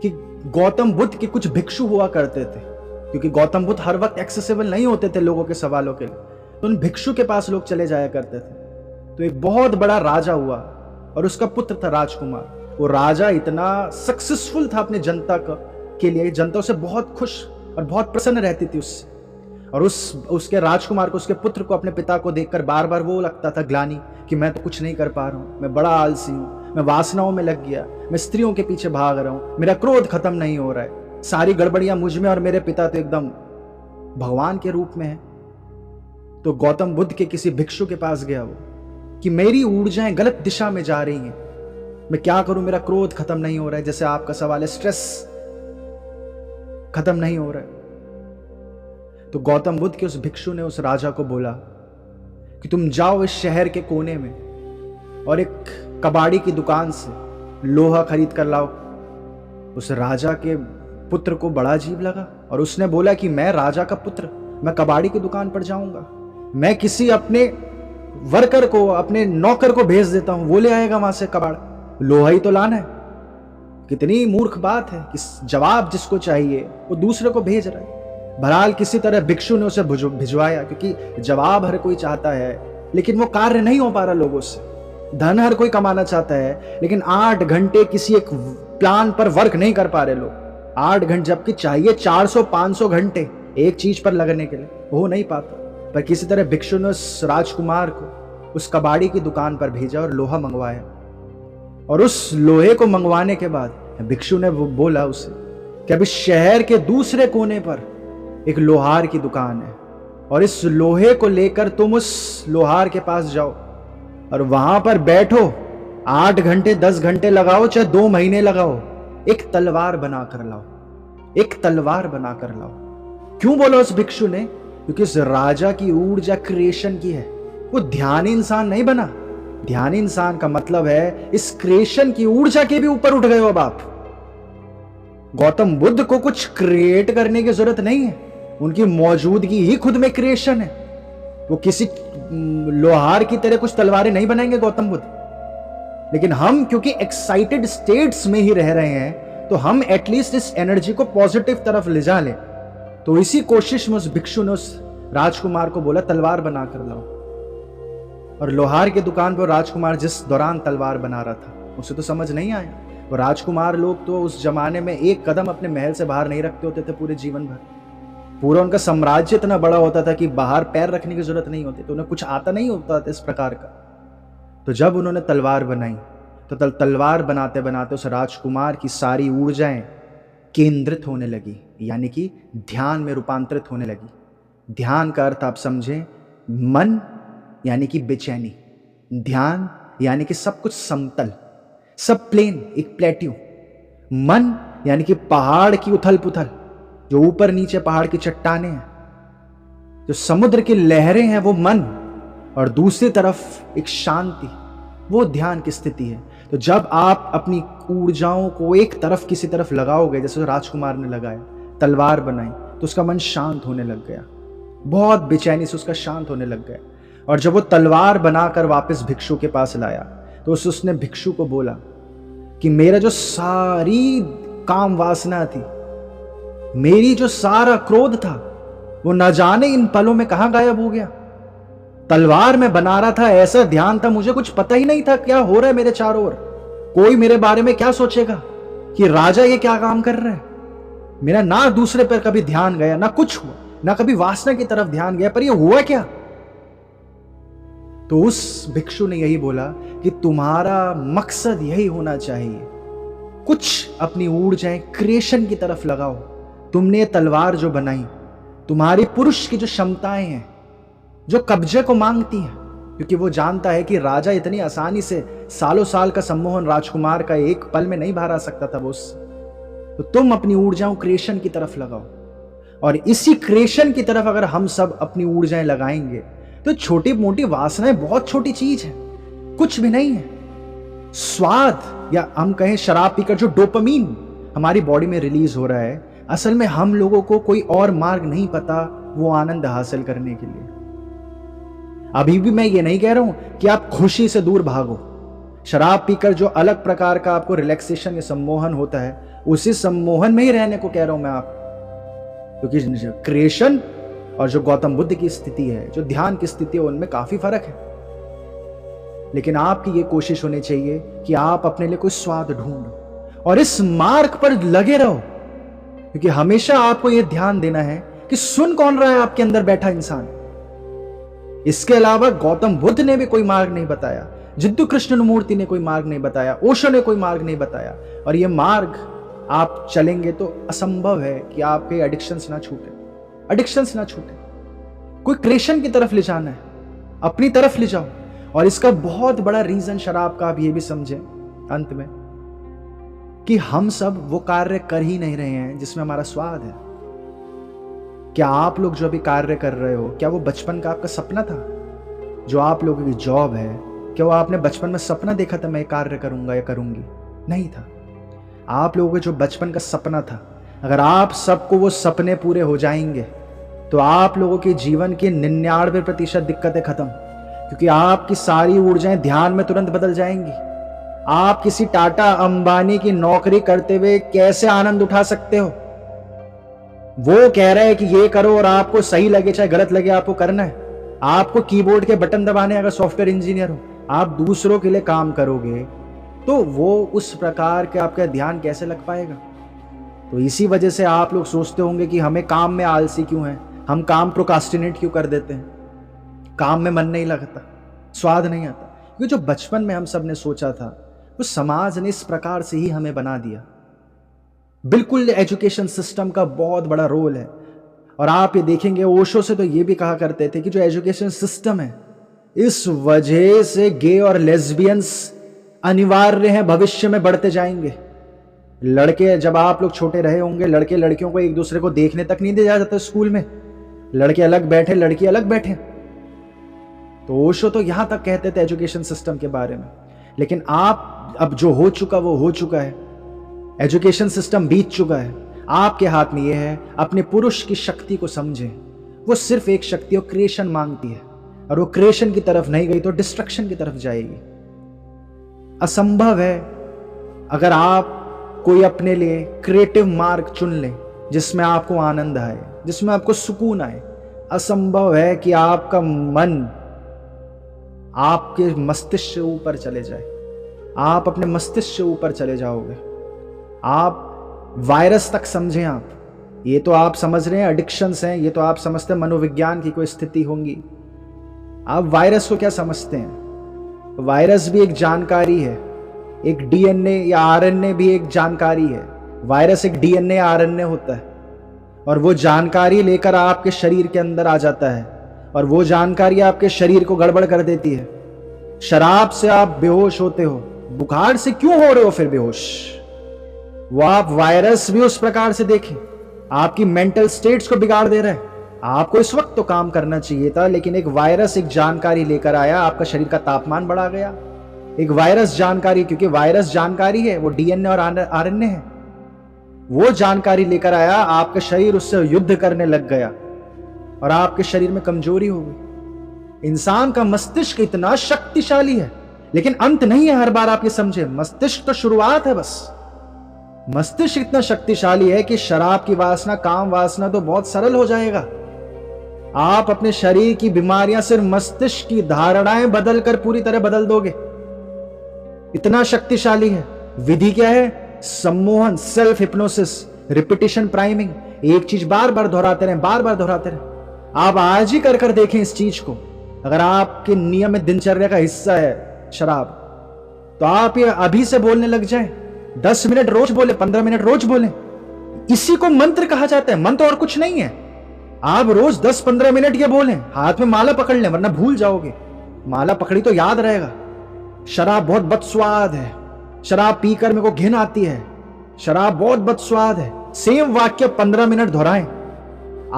कि गौतम बुद्ध के कुछ भिक्षु हुआ करते थे, क्योंकि गौतम बुद्ध हर वक्त एक्सेसिबल नहीं होते थे लोगों के सवालों के लिए, तो उन भिक्षु के पास लोग चले जाया करते थे। तो एक बहुत बड़ा राजा हुआ और उसका पुत्र था राजकुमार। वो राजा इतना सक्सेसफुल था अपने जनता के लिए, जनता उसे बहुत खुश और बहुत प्रसन्न रहती थी उससे। और उसके राजकुमार को, उसके पुत्र को, अपने पिता को देखकर बार बार वो लगता था ग्लानि कि मैं तो कुछ नहीं कर पा रहा हूँ, मैं बड़ा आलसी हूँ, मैं वासनाओं में लग गया, मैं स्त्रियों के पीछे भाग रहा हूँ, मेरा क्रोध खत्म नहीं हो रहा है, सारी गड़बड़ियां मुझ में और मेरे पिता तो एकदम भगवान के रूप में है। तो गौतम बुद्ध के किसी भिक्षु के पास गया वो कि मेरी ऊर्जाएं गलत दिशा में जा रही हैं, मैं क्या करूं, मेरा क्रोध खत्म नहीं हो रहा है, जैसे आपका सवाल है, स्ट्रेस खत्म नहीं हो रहा है। तो गौतम बुद्ध के उस भिक्षु ने उस राजा को बोला कि तुम जाओ इस शहर के कोने में और एक कबाड़ी की दुकान से लोहा खरीद कर लाओ। उस राजा के पुत्र को बड़ा अजीब लगा और उसने बोला कि मैं राजा का पुत्र, मैं कबाड़ी की दुकान पर जाऊंगा, मैं किसी अपने वर्कर को, अपने नौकर को भेज देता हूं, वो ले आएगा वहां से कबाड़, लोहा ही तो लाना है। कितनी मूर्ख बात है कि जवाब जिसको चाहिए वो दूसरे को भेज रहा है। बहरहाल किसी तरह भिक्षु ने उसे भिजवाया, क्योंकि जवाब हर कोई चाहता है लेकिन वो कार्य नहीं हो पा रहा लोगों से। धन हर कोई कमाना चाहता है लेकिन 8 घंटे किसी एक प्लान पर वर्क नहीं कर पा रहे लोग। 8 घंटे जबकि चाहिए 400-500 घंटे एक चीज पर लगने के लिए, हो नहीं पाता। पर किसी तरह भिक्षु ने उस राजकुमार को उस कबाड़ी की दुकान पर भेजा और लोहा मंगवाया। और उस लोहे को मंगवाने के बाद भिक्षु ने बोला उसे कि अब इस शहर के दूसरे कोने पर एक लोहार की दुकान है और इस लोहे को लेकर तुम उस लोहार के पास जाओ और वहां पर बैठो, 8 घंटे 10 घंटे लगाओ, चाहे 2 महीने लगाओ, एक तलवार बनाकर लाओ, एक तलवार बनाकर लाओ। क्यों बोला उस भिक्षु ने? क्योंकि उस राजा की ऊर्जा क्रिएशन की है, वो ध्यानी इंसान नहीं बना। ध्यानी इंसान का मतलब है इस क्रिएशन की ऊर्जा के भी ऊपर उठ गए हो अब आप। गौतम बुद्ध को कुछ क्रिएट करने की जरूरत नहीं है, उनकी मौजूदगी ही खुद में क्रिएशन है। वो किसी लोहार की तरह कुछ तलवारें नहीं बनाएंगे गौतम बुद्ध। लेकिन हम क्योंकि एक्साइटेड स्टेट्स में ही रह रहे हैं तो हम एटलीस्ट इस एनर्जी को पॉजिटिव तरफ ले जा लें। तो इसी कोशिश में उस भिक्षु ने उस राजकुमार को बोला तलवार बना कर लाओ। और लोहार की दुकान पर राजकुमार जिस दौरान तलवार बना रहा था उसे तो समझ नहीं आया। वो राजकुमार लोग तो उस जमाने में एक कदम अपने महल से बाहर नहीं रखते होते थे पूरे जीवन भर। पूरा उनका साम्राज्य इतना बड़ा होता था कि बाहर पैर रखने की जरूरत नहीं होती, तो उन्हें कुछ आता नहीं होता था इस प्रकार का। तो जब उन्होंने तलवार बनाई तो तलवार बनाते बनाते उस राजकुमार की सारी ऊर्जाएं केंद्रित होने लगी, यानी कि ध्यान में रूपांतरित होने लगी। ध्यान का अर्थ आप समझें, मन यानी कि बेचैनी, ध्यान यानी कि सब कुछ समतल, सब प्लेन, एक प्लेट्यू। मन यानी कि पहाड़ की उथल पुथल, जो ऊपर नीचे पहाड़ की चट्टानें हैं, जो समुद्र की लहरें हैं, वो मन। और दूसरी तरफ एक शांति, वो ध्यान की स्थिति है। तो जब आप अपनी ऊर्जाओं को एक तरफ किसी तरफ लगाओगे, जैसे राजकुमार ने लगाया, तलवार बनाई, तो उसका मन शांत होने लग गया, बहुत बेचैनी से उसका शांत होने लग गया। और जब वो तलवार बनाकर वापस भिक्षु के पास लाया तो उसने भिक्षु को बोला कि मेरा जो सारी काम वासना थी, मेरी जो सारा क्रोध था, वो न जाने इन पलों में कहां गायब हो गया। तलवार में बना रहा था, ऐसा ध्यान था, मुझे कुछ पता ही नहीं था क्या हो रहा है मेरे चारों ओर, कोई मेरे बारे में क्या सोचेगा कि राजा ये क्या काम कर रहा है। मेरा ना दूसरे पर कभी ध्यान गया, ना कुछ हुआ, ना कभी वासना की तरफ ध्यान गया, पर ये हुआ क्या। तो उस भिक्षु ने यही बोला कि तुम्हारा मकसद यही होना चाहिए, कुछ अपनी ऊर्जाएं क्रिएशन की तरफ लगाओ। तुमने तलवार जो बनाई, तुम्हारी पुरुष की जो क्षमताएं हैं, जो कब्जे को मांगती हैं, क्योंकि वो जानता है कि राजा इतनी आसानी से सालों साल का सम्मोहन राजकुमार का एक पल में नहीं बाहर आ सकता था वो उससे। तो तुम अपनी ऊर्जाओं क्रिएशन की तरफ लगाओ। और इसी क्रिएशन की तरफ अगर हम सब अपनी ऊर्जाएं लगाएंगे तो छोटी मोटी वासनाएं बहुत छोटी चीज है, कुछ भी नहीं है। स्वाद, या हम कहें शराब पीकर जो डोपामीन हमारी बॉडी में रिलीज हो रहा है, असल में हम लोगों को कोई और मार्ग नहीं पता वो आनंद हासिल करने के लिए। अभी भी मैं ये नहीं कह रहा हूं कि आप खुशी से दूर भागो, शराब पीकर जो अलग प्रकार का आपको रिलैक्सेशन या सम्मोहन होता है, उसी सम्मोहन में ही रहने को कह रहा हूं मैं आप। क्योंकि क्रिएशन और जो गौतम बुद्ध की स्थिति है, जो ध्यान की स्थिति है, उनमें काफी फर्क है। लेकिन आपकी ये कोशिश होनी चाहिए कि आप अपने लिए कोई स्वाद ढूंढो और इस मार्ग पर लगे रहो, क्योंकि हमेशा आपको यह ध्यान देना है कि सुन कौन रहा है आपके अंदर बैठा इंसान। इसके अलावा गौतम बुद्ध ने भी कोई मार्ग नहीं बताया, जिद्दू कृष्णमूर्ति ने कोई मार्ग नहीं बताया, ओशो ने कोई मार्ग नहीं बताया। और यह मार्ग आप चलेंगे तो असंभव है कि आपके एडिक्शंस ना छूटे, एडिक्शंस ना छूटे। कोई क्रिएशन की तरफ ले जाना है, अपनी तरफ ले जाओ। और इसका बहुत बड़ा रीजन शराब का आप ये भी समझे अंत में कि हम सब वो कार्य कर ही नहीं रहे हैं जिसमें हमारा स्वाद है। क्या आप लोग जो अभी कार्य कर रहे हो, क्या वो बचपन का आपका सपना था? जो आप लोगों की जॉब है, क्या वो आपने बचपन में सपना देखा था मैं कार्य करूंगा या करूंगी? नहीं था। आप लोगों का जो बचपन का सपना था, अगर आप सबको वो सपने पूरे हो जाएंगे तो आप लोगों के जीवन की 99% दिक्कतें खत्म, क्योंकि आपकी सारी ऊर्जाएं ध्यान में तुरंत बदल जाएंगी। आप किसी टाटा अंबानी की नौकरी करते हुए कैसे आनंद उठा सकते हो? वो कह रहा है कि ये करो और आपको सही लगे चाहे गलत लगे, आपको करना है। आपको कीबोर्ड के बटन दबाने, अगर सॉफ्टवेयर इंजीनियर हो, आप दूसरों के लिए काम करोगे तो वो उस प्रकार के आपका ध्यान कैसे लग पाएगा? तो इसी वजह से आप लोग सोचते होंगे कि हमें काम में आलसी क्यों है, हम काम प्रोकास्टिनेट क्यों कर देते हैं, काम में मन नहीं लगता, स्वाद नहीं आता। क्योंकि जो बचपन में हम सब ने सोचा था वो समाज ने इस प्रकार से ही हमें बना दिया। बिल्कुल एजुकेशन सिस्टम का बहुत बड़ा रोल है। और आप ये देखेंगे, ओशो से तो ये भी कहा करते थे कि जो एजुकेशन सिस्टम है, इस वजह से गे और लेस्बियंस अनिवार्य हैं, भविष्य में बढ़ते जाएंगे। लड़के, जब आप लोग छोटे रहे होंगे, लड़के लड़कियों को एक दूसरे को देखने तक नहीं दिया जाता स्कूल में, लड़के अलग बैठे लड़की अलग बैठे। तो ओशो तो यहां तक कहते थे एजुकेशन सिस्टम के बारे में। लेकिन आप, अब जो हो चुका वो हो चुका है, एजुकेशन सिस्टम बीत चुका है। आपके हाथ में यह है, अपने पुरुष की शक्ति को समझें। वो सिर्फ एक शक्ति और क्रिएशन मांगती है, और वो क्रिएशन की तरफ नहीं गई तो डिस्ट्रक्शन की तरफ जाएगी। असंभव है अगर आप कोई अपने लिए क्रिएटिव मार्ग चुन लें जिसमें आपको आनंद आए, जिसमें आपको सुकून आए। असंभव है कि आपका मन आपके मस्तिष्क से ऊपर चले जाए, आप अपने मस्तिष्क से ऊपर चले जाओगे। आप वायरस तक समझें। आप ये तो आप समझ रहे हैं एडिक्शंस हैं, ये तो आप समझते हैं मनोविज्ञान की कोई स्थिति होंगी। आप वायरस को क्या समझते हैं? वायरस भी एक जानकारी है, एक डीएनए या आरएनए भी एक जानकारी है। वायरस एक डीएनए आरएनए होता है, और वो जानकारी लेकर आपके शरीर के अंदर आ जाता है, और वो जानकारी आपके शरीर को गड़बड़ कर देती है। शराब से आप बेहोश होते हो, बुखार से क्यों हो रहे हो फिर बेहोश? वो आप वायरस भी उस प्रकार से देखें, आपकी मेंटल स्टेट्स को बिगाड़ दे रहा है। आपको इस वक्त तो काम करना चाहिए था, लेकिन एक वायरस एक जानकारी लेकर आया, आपका शरीर का तापमान बढ़ा गया। एक वायरस जानकारी, क्योंकि वायरस जानकारी है, वो डीएनए और आरएनए है, वो जानकारी लेकर आया, आपका शरीर उससे युद्ध करने लग गया और आपके शरीर में कमजोरी हो गई। इंसान का मस्तिष्क इतना शक्तिशाली है, लेकिन अंत नहीं है। हर बार आप ये समझे, मस्तिष्क तो शुरुआत है बस। मस्तिष्क इतना शक्तिशाली है कि शराब की वासना, काम वासना तो बहुत सरल हो जाएगा। आप अपने शरीर की बीमारियां सिर्फ मस्तिष्क की धारणाएं बदलकर पूरी तरह बदल दोगे। इतना शक्तिशाली है। विधि क्या है? सम्मोहन, सेल्फ हिप्नोसिस, रिपीटिशन प्राइमिंग। एक चीज बार बार दोहराते रहें, बार बार दोहराते रहें। आप आज ही कर कर देखें इस चीज को। अगर आपके नियमित दिनचर्या का हिस्सा है शराब, तो आप ये अभी से बोलने लग जाएं। 10 मिनट रोज बोले, 15 मिनट रोज बोले। इसी को मंत्र कहा जाता है। मंत्र और कुछ नहीं है। आप रोज 10-15 मिनट ये बोलें, हाथ में माला पकड़ लें, वरना भूल जाओगे। माला पकड़ी तो याद रहेगा। शराब बहुत बदस्वाद है, शराब पीकर मेरे को घिन आती है, शराब बहुत बदस्वाद है। सेम वाक्य 15 मिनट दोहराएं।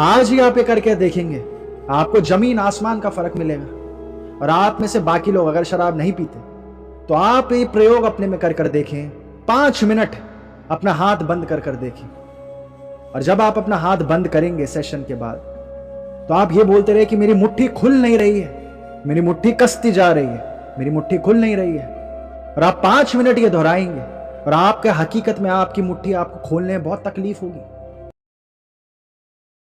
आज ही आप ये करके देखेंगे, आपको जमीन आसमान का फर्क मिलेगा। और आप में से बाकी लोग अगर शराब नहीं पीते, तो आप ये प्रयोग अपने में कर कर देखें। 5 मिनट अपना हाथ बंद कर कर देखें। और जब आप अपना हाथ बंद करेंगे सेशन के बाद, तो आप ये बोलते रहे कि मेरी मुट्ठी खुल नहीं रही है, मेरी मुट्ठी कसती जा रही है, मेरी मुट्ठी खुल नहीं रही है। और आप 5 मिनट ये दोहराएंगे और आपके हकीकत में आपकी मुट्ठी आपको खोलने में बहुत तकलीफ होगी।